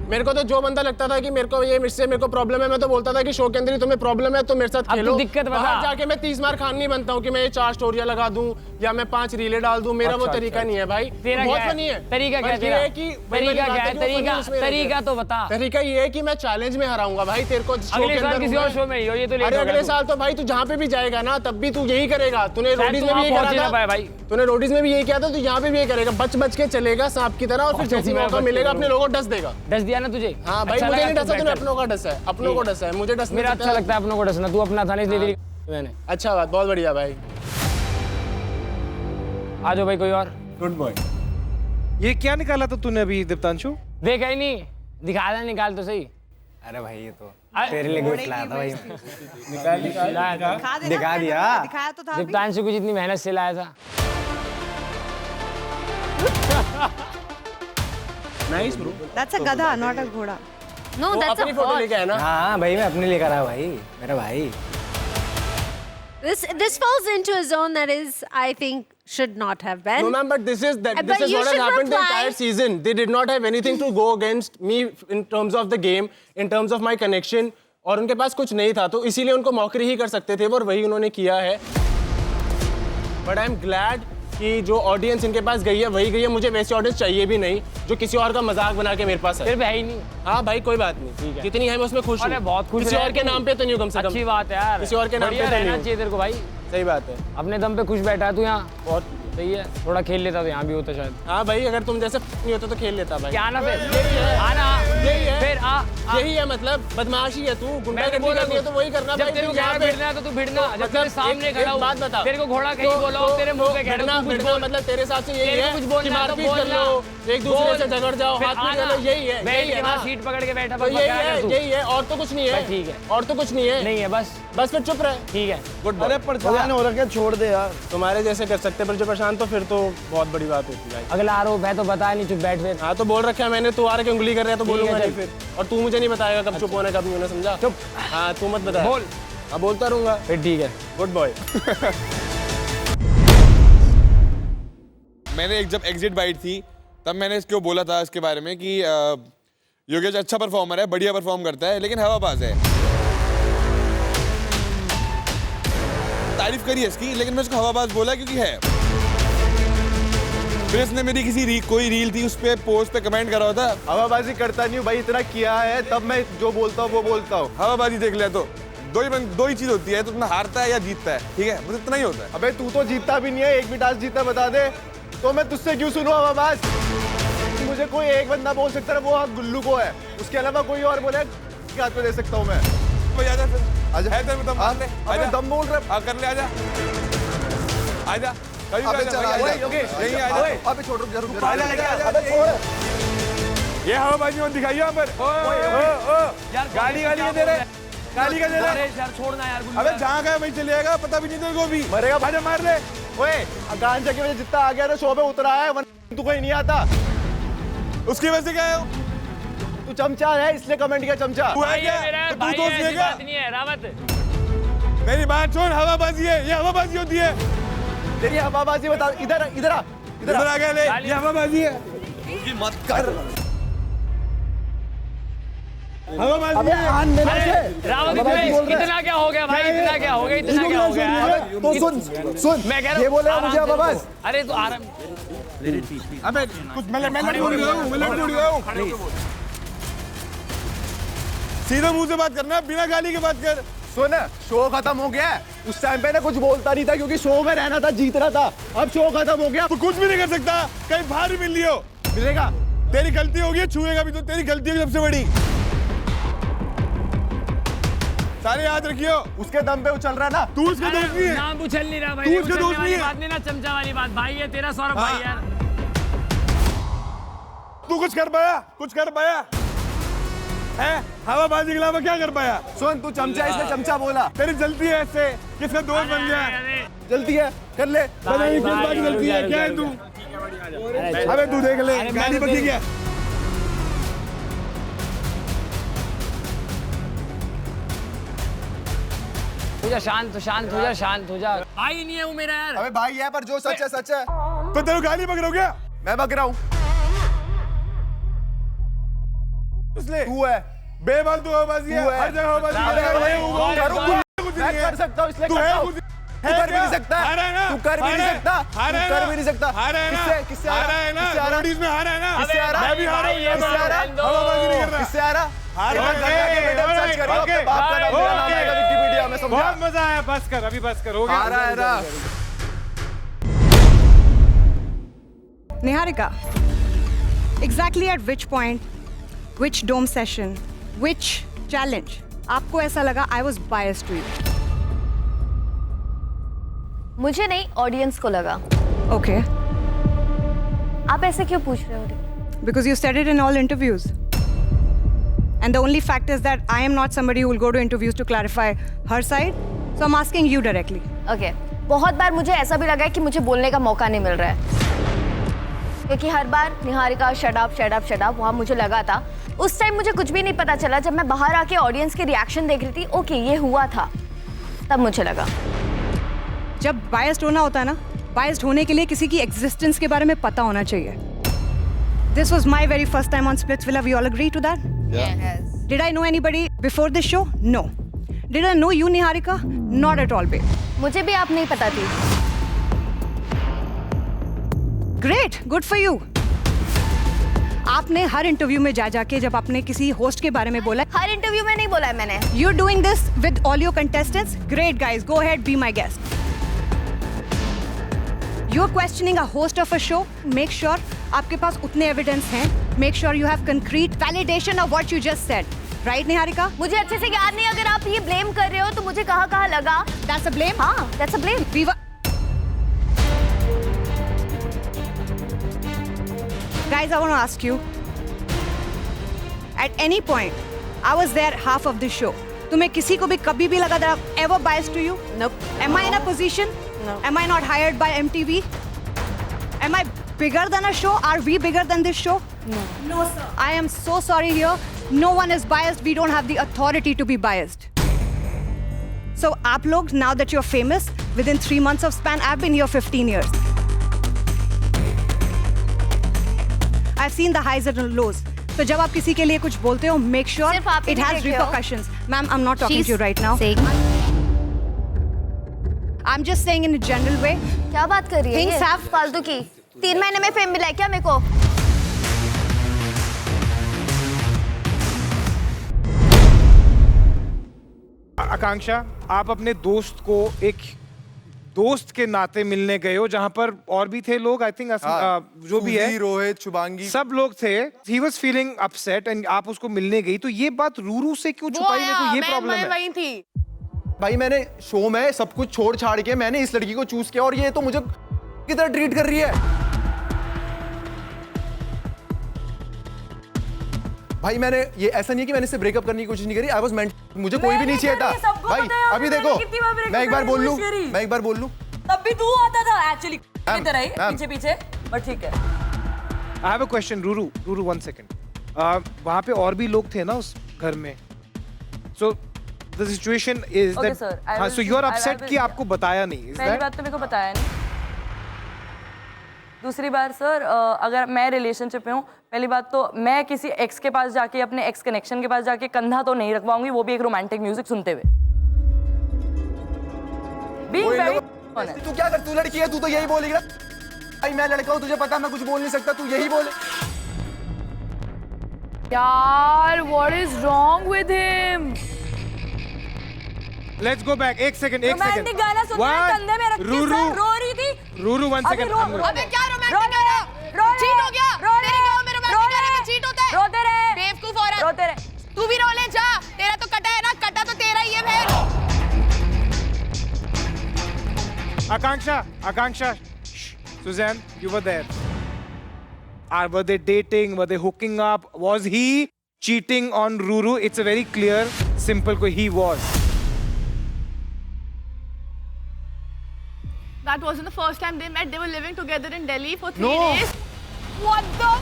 मेरे को तो जो बंदा लगता था कि मेरे को प्रॉब्लम है, मैं तो बोलता था कि शो के अंदर ही तुम्हें प्रॉब्लम है तो मेरे साथ खेलो। दिक्कत बता। बाहर जाके मैं 30 बार खान नहीं बनता हूँ कि मैं ये 4 स्टोरियां लगा दूं या मैं 5 रीलें डाल दूं। मेरा वो तरीका नहीं है भाई। बहुत फनी है। तरीका क्या है कि तरीका तो बता। तरीका ये है कि मैं चैलेंज में हराऊंगा भाई तेरे को। अगले साल किसी और शो में ये तो अरे अगले साल तो भाई तू जहाँ पे भी जाएगा ना तब भी तू यही करेगा। तूने रोडीज में भी यही करा था भाई। तूने रोडीज में भी यही किया था, तू यहाँ पे भी यही करेगा। बच के चलेगा सांप की तरह और फिर जैसे मौका मिलेगा अपने लोगों को डस देगा। डस दिया ना तुझे? हाँ भाई मुझे नहीं डसा, तूने अपनों का डस है। अपनों को डस है, मुझे डस मेरा अच्छा लगता है अपनों को डसना। तू अपना था नहीं इसलिए मैंने। अच्छा बात, बहुत बढ़िया भाई। आ जाओ भाई कोई और। Good boy. ये क्या निकाला था तूने अभी दिप्तांशु? देखा ही नहीं, दिखा दे, निकाल तो सही। अरे भाई ये तो तेरे लिए गिफ्ट लाया था भाई। निकाल दिखा दिया। दिखाया तो था। दिप्तांशु को जितनी मेहनत से लाया था। Nice bro. That's a गधा, not a घोड़ा। No, that's अपनी a फोटो horse. लेके आया ना। हाँ भाई मैं अपने लिए करा भाई, मेरा भाई। This falls into a zone that is, I think, should not have been. No, ma'am, but this is But what you has should happened the reply. entire season. They did not have anything to go against me in terms of the game, in terms of my connection. और उनके पास कुछ नहीं था तो इसीलिए उनको मौकरी ही कर सकते थे और वही उन्होंने किया है। But I am glad कि जो ऑडियंस इनके पास गई है वही गई है। मुझे वैसी ऑडियंस चाहिए भी नहीं जो किसी और का मजाक बना के मेरे पास है। फिर भी है ही नहीं। हाँ भाई कोई बात नहीं, जितनी है मैं उसमें खुश हूँ। बहुत खुश किसी और के नाम पे तो नहीं हूँ कम से कम। अच्छी बात है यार, किसी और के नाम पे तो रहना नहीं चाहिए तेरे को भाई। सही बात है। अपने दम पे खुश बैठा है तू यहाँ, बहुत सही है। थोड़ा खेल लेता तो यहाँ भी होता शायद। हाँ भाई अगर तुम जैसे नहीं होता तो खेल लेता भाई। क्या ना फिर यही है, आना यही है, फिर यही है मतलब बदमाशी है। तू गुंडागर्दी करनी है तो वही करना। जब तेरे को भिड़ना है तो तू भिड़ना। जब तेरे सामने खड़ा हूँ, बात बता, तेरे को घोड़ा कहीं बोला हो, तेरे मुंह पे कह रहा हूँ कुछ बोल। मतलब तेरे हिसाब से यही है कुछ कि बोलना है तो मारपीट कर लो, एक दूसरे से झगड़ जाओ, हाथ में चलो, यही है, यही है ना। सीट पकड़ के बैठा, यही है और तो कुछ नहीं है। ठीक है, और तो कुछ नहीं है। नहीं है, बस फिर चुप रहे। ठीक है, गुड। अरे परेशान हो रखा है, छोड़ दे यार। तुम्हारे जैसे कर सकते पर जो परेशान तो फिर तो बहुत बड़ी बात होती है। अगला आरोप है तो बता नहीं, चुप बैठ फिर। हाँ तो बोल रखा है मैंने, तू आ रहा उंगली कर रहा है तो बोलूंगा नहीं फिर। और तू मुझे नहीं बताएगा कब चुप होना कब नहीं होना, समझा? चुप। हाँ तू मत बता। बोल। हाँ बोलता रहूंगा फिर ठीक है। Good boy. मैंने जब एग्जिट बाइट थी तब मैंने इसको बोला था इसके बारे में कि योगेश अच्छा परफॉर्मर है, बढ़िया परफॉर्म करता है, लेकिन हवाबाज है। तारीफ करी है इसकी, लेकिन मैं उसको हवाबाज बोला क्योंकि है। फिर इसने मेरी कोई रील थी उस पे पोस्ट पे कमेंट करा था। हवाबाजी करता नहीं हूँ भाई, इतना किया है तब मैं जो बोलता हूँ वो बोलता हूँ। हवाबाजी देख लिया तो दो ही चीज होती है, तो तुम्हें हारता है या जीतता है, ठीक है? बस इतना ही होता है। अबे तू तो जीतता भी नहीं है, एक भी टास्क जीता बता दे तो मैं तुझसे क्यों सुनूं हवाबाज। मुझे कोई एक बंदा बोल सकता है वो हाथ गुल्लू को है, उसके अलावा कोई और बोले क्या हाथ पे दे सकता हूँ मैं। आजा फिर, आजा। है तेरे में दम, मार ले। अबे दम बोल रहा है। कर ले, आजा आजा। अबे चल आजा। अबे छोड़ रुक जरूर। अबे छोड़। ये हवाबाजी मत दिखाइए यहाँ पर। गाली दे रहे, गाली का दे रहे यार छोड़ना यार। अबे जहाँ गया वहीं चले जाएगा, पता भी नहीं तेरे को भी। मरेगा आजा मार ले। ओए गांजा की वजह जितना आ गया ना शो पे उतरा है, वरना तू कहीं नहीं आता। उसकी वजह से क्या है? तू चमचा है इसलिए कमेंट किया चमचा। तू है क्या? तू दोस्त नहीं है क्या? नहीं है रावत। मेरी बात सुन, हवाबाजी है, ये हवाबाजी होती है। तेरी हवाबाजी बता। इधर आ गया ले, ये हवाबाजी है। मत कर। हवाबाजी है। रावत इतना क्या हो गया भाई, इतना क्या हो गया? तो सुन मैं कह रहा ये बोले मुझे हवाबाज। अरे तो आराम। अबे कुछ मैं लड़ रहा हूँ। सीधा मुंह से बात करना, बिना गाली के बात कर। सुन शो खत्म हो गया है, उस टाइम पे ना कुछ बोलता नहीं था क्योंकि शो में रहना था, जीतना था। अब शो खत्म हो गया, तू कुछ भी नहीं कर सकता, कहीं बाहर भी मिल लियो मिलेगा। तेरी गलती होगी, छुएगा भी तो तेरी गलती होगी सबसे बड़ी। सारे याद रखियो, उसके दम पे उछल रहा है ना। तू उसका दोस्त नहीं है। नाम उछल नहीं रहा भाई, तू उसका दोस्त नहीं है। बात नहीं ना, चमचा वाली बात। भाई है तेरा सौरभ भाई यार। तू कुछ कर पाया है? हवाबाजी के अलावा क्या कर पाया? सुन तू चमचा है, इसलिए चमचा बोला। तेरी जलती है इससे, किसका दोस्त बन गया? जल्दी है कर ले। पता नहीं किस बात की गलती है, क्या है तू? अबे तू देख ले, गाली बची क्या? शांत हो जा। भाई नहीं है वो मेरा यार। अबे भाई है पर जो सच है सच है। तो तेरे गाली बक रहा हूँ क्या? मैं बक रहा हूँ। इसलिए तू है बेफालतू हवाबाजी है, तू है। हर जगह हवाबाजी है। मैं कर सकता हूँ इसलिए तू करता है हूँ। खुद तू कर भी नहीं सकता हारा है ना, तू कर भी नहीं सकता हारा है तू कर ना, भी नहीं सकता हारा है ना, किससे हारा है ना, किससे हारा रोडीज में हारा है ना, किससे हारा मैं भी हारा हूँ, किससे हारा हवाबाजी नहीं कर रहा। किससे हारा हारा एक बार है, घर जाके बेटा सर्च करो ओके, अपने बाप का नाम मेरा नाम आएगा विकिपीडिया में समझा बहुत मजा आया, बस कर अभी, बस कर, हो गया। हारा है ना Niharika, exactly at which point, which dome session, which challenge, आपको ऐसा लगा I was biased to you? मुझे नहीं, ऑडियंस को लगा। Okay, आप ऐसे क्यों पूछ रहे हो? because you said it in all interviews. And the only fact is that I am not somebody who will go to interviews to clarify her side. So I'm asking you directly. Okay, बहुत बार मुझे ऐसा भी लगा है कि मुझे बोलने का मौका नहीं मिल रहा है, क्योंकि हर बार निहारिका शट अप वहाँ मुझे लगा था। उस टाइम मुझे कुछ भी नहीं पता चला, जब मैं बाहर आके ऑडियंस के रिएक्शन देख रही थी, ओके ये हुआ था, तब मुझे लगा। जब biased होना होता है ना, biased होने के लिए किसी की existence के बारे में पता होना चाहिए। This was my very first time on Splitsvilla. We all agree to that? Yes. Did I know anybody before this show? No. Did I know you, Niharika? Not at all, babe. मुझे भी आप नहीं पता थी। Great, good for you. आपने हर interview में जा जाके जब आपने किसी होस्ट के बारे में बोला, हर इंटरव्यू में नहीं बोला है मैंने। you're doing this with all your contestants. Great, guys. Go ahead, be my guest. You're questioning a host of a show. Make sure आपके पास उतने एविडेंस हैं. Make sure you have concrete validation of what you just said. Right, Niharika? मुझे अच्छे से याद नहीं, अगर आप ये ब्लेम कर रहे हो तो मुझे कहाँ लगा। That's a blame? हाँ, that's a blame. We were... Guys, I want to ask you. At any point, I was there half of the show. तुम्हें किसी को भी कभी भी लगा that I'm ever biased to you? Nope. Am I in a position? No. Am I not hired by MTV? Am I bigger than a show? Are we bigger than this show? No. No, sir. I am so sorry here. No one is biased. We don't have the authority to be biased. So, आप लोग, now that you're famous, within 3 months of span, I've been here 15 years. I've seen the highs and the lows. So, जब आप किसी के लिए कुछ बोलते हो, make sure सिर्फ आप ही it नहीं has देखे हो। repercussions. Ma'am, I'm not talking to you right now. Saying- I'm just saying in a general way. क्या बात कर रही है Things ये? have- फालतू की। 3 महीने में फेम मिला है क्या मेरे को? आकांक्षा, आप अपने दोस्त को एक दोस्त के नाते मिलने गए हो, जहां पर और भी थे लोग, आई थिंक जो भी है, सूजी, रोहित, शुभांगी, सब लोग थे। He was feeling upset and आप उसको मिलने गई, तो ये बात रूरू से क्यों छुपाई? मेरे को ये प्रॉब्लम है। वही थी। भाई मैंने शो में सब कुछ छोड़ छाड़ के मैंने इस लड़की को चूज किया और ये तो मुझे की तरह ट्रीट कर रही है। भाई मैंने ये ऐसा नहीं है कि मैंने इससे ब्रेकअप करने की कोशिश नहीं करी। आई वाज मेंट, मुझे कोई भी नहीं चाहिए था भाई। अभी देखो, मैं एक बार बोल लूं, तब भी तू आता था एक्चुअली मैम, की तरह ही मैम। पीछे पीछे, बट ठीक है। I have a question, Ruru 1 second. वहां पे और भी लोग थे ना उस घर में, so the situation is Okay, that, sir, I हाँ, will- so you are I will- upset कि आपको बताया नहीं, इज पहली दैट? बात तो मेरे को बताया नहीं। दूसरी बात सर, अगर मैं रिलेशनशिप में हूँ, पहली बात तो मैं किसी एक्स के पास जाके, अपने एक्स कनेक्शन के पास जाके कंधा तो नहीं रखवाऊंगी, वो भी एक रोमांटिक म्यूजिक सुनते हुए। Being very honest. तू क्या कर, तू लड़की है, तू तो यही बोलेगी ना। भाई मैं लड़का हूँ, तुझे पता मैं कुछ बोल नहीं सकता, तू यही बोले। यार, what is wrong with him? Let's go back, एक सेकंड। रोमांटिक गाना सुन रहा है, कंधे में रख के सर रो रही थी। रूरू 1 सेकंड। अबे क्या रोमांटिक गाना? चीट हो गया। तेरे गांव में रोमांटिक गाने में चीट होता है। रोते रहे। बेवकूफ औरत। रोते रहे। तू भी रो ले जा। तेरा तो कटा है ना, कटा तो तेरा ही है फिर। Akanksha, Suzanne, you were there. Were they dating? Were they hooking up? Was he cheating on Ruru? It's a very clear, simple. He was. That wasn't the first time they met. They were living together in Delhi for 3 No. days. What the?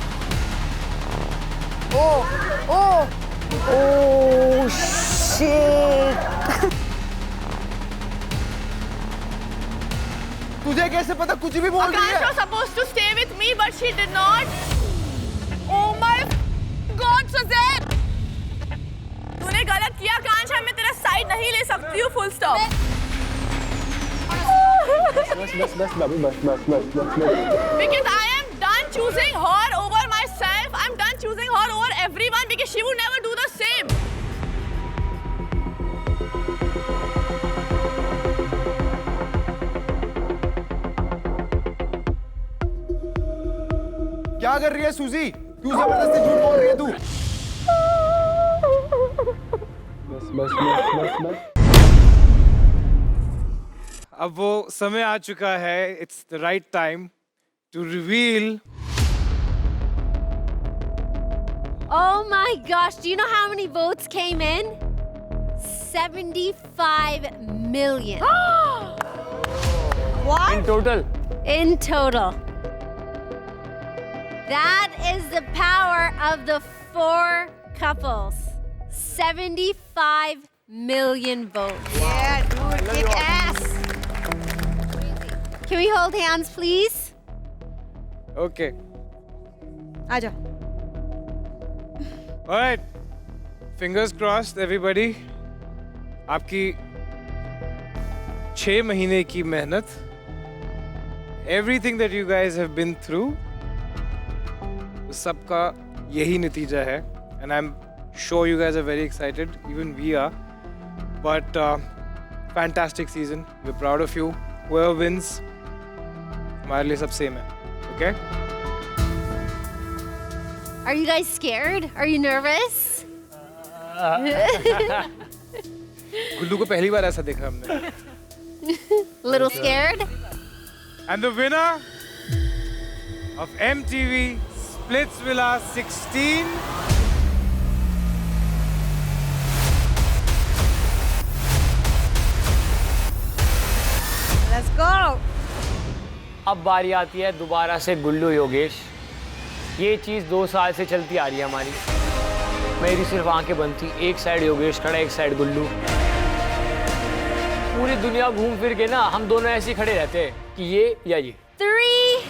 तुझे कैसे पता? कुछ भी बोल रही Akash है। was supposed to stay with me, but she did not. Oh my God, Suzanne! गलत किया कांचा, मैं तेरा साइड नहीं ले सकती हूँ, full stop. Because I am done choosing her over myself. I'm done choosing her over everyone because she would never do the same. क्या कर रही है सूजी? क्यों जबरदस्ती झूठ बोल रही है तू? अब वो समय आ चुका है. It's the right time to reveal. Oh my gosh, do you know how many votes came in? 75 million. In total. In total. That is the power of the 4 couples. 75 million votes. Yeah, dude, kick ass. Can we hold hands, please? Okay. आजा. All right. Fingers crossed, everybody. आपकी 6 महीने की मेहनत. Everything that you guys have been through. सबका यही नतीजा है. And I'm sure you guys are very excited. Even we are. But fantastic season. We're proud of you. Whoever wins, हमारे लिए सब same है. Okay? Are you guys scared? Are you nervous? गुल्लू को पहली बार ऐसा देखा हमने. Little scared? And the winner of MTV Splitsvilla 16. Let's go. अब बारी आती है दोबारा से गुल्लू योगेश. ये चीज़ 2 साल से चलती आ रही है हमारी. मेरी सिर्फ आंखें बंद थी. एक साइड योगेश खड़ा, एक साइड गुल्लू. पूरी दुनिया घूम फिर के ना हम दोनों ऐसे ही खड़े रहते हैं कि ये या ये. 3,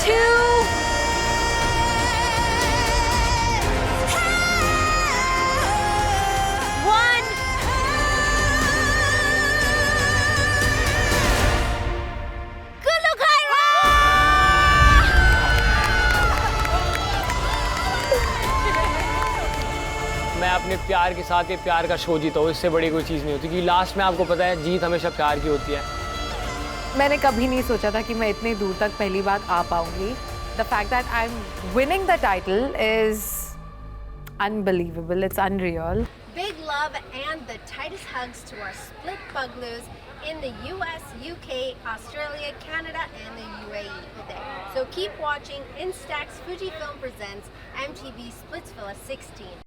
2, 1. गुल्लू खायरा! मैं अपने प्यार के साथ ये प्यार का शो जीता हूँ. इससे बड़ी कोई चीज़ नहीं होती, क्योंकि लास्ट में आपको पता है जीत हमेशा प्यार की होती है. मैंने कभी नहीं सोचा था कि मैं इतनी दूर तक पहली बार आ पाऊंगी. The fact that I'm winning the title is unbelievable. It's unreal. Big love and the tightest hugs to our split bugloos in the US, UK, Australia, Canada, and the UAE. So keep watching Instax Fujifilm presents MTV Splitsvilla 16.